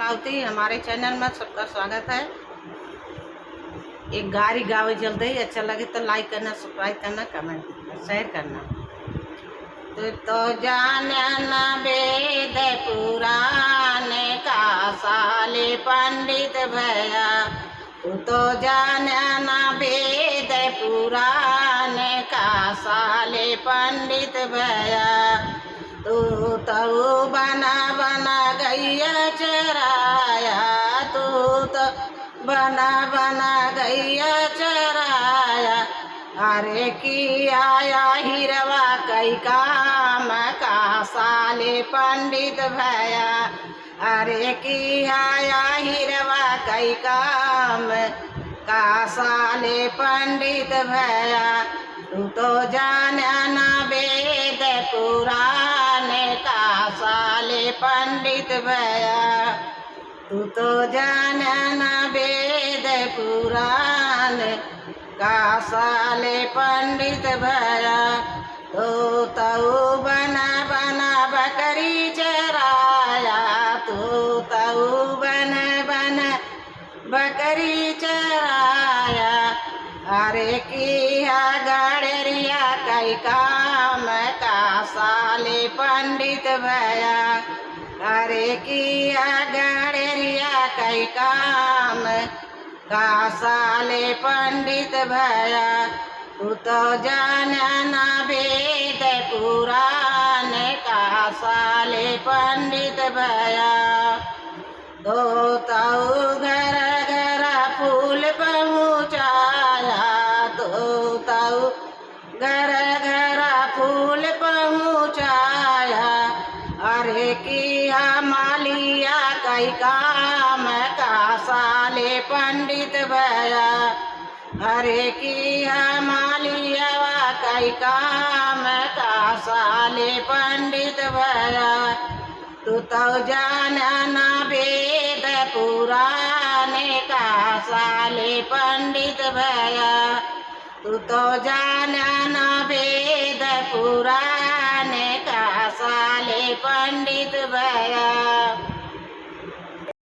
कलावती हमारे चैनल में सबका स्वागत है। एक गारी गावे चलते ही अच्छा लगे तो लाइक करना, सब्सक्राइब करना, कमेंट करना, शेयर करना। तो जाने न वेद पुराण का साले पंडित भया। तो जाने न वेद पुराण का साले पंडित भया। तू तो बना बना गैया चराया। तू तो बना बना गैया चराया। अरे की आया हिरवा कई काम का साले पंडित भया। अरे की आया हिरवा कई काम का साले पंडित भया। तू तो जाने न वेद पुराण का साले पंडित भया। तू तो जाने न वेद पुराण का साले पंडित भया। तो तऊ बना बना बकरी चराया। तो तऊ बना बना बकरी चराया। अरे किया गड़रिया कई काम का साले पंडित भया। अरे किया गड़रिया कई काम का साले पंडित भया। तू तो जाने न वेद पुराण का साले पंडित भया। तो तऊ घर घर फूल पहुँचाया। तो तऊ घर घर फूल पहुँचाया। अरे किया मालिया कई काम का साले पंडित भया। अरे किया मालिया कई काम का साले पंडित भया। तू तो जाने न वेद पुराण का साले पंडित भया। तू तो जाने न वेद पुराण का साले पंडित भया।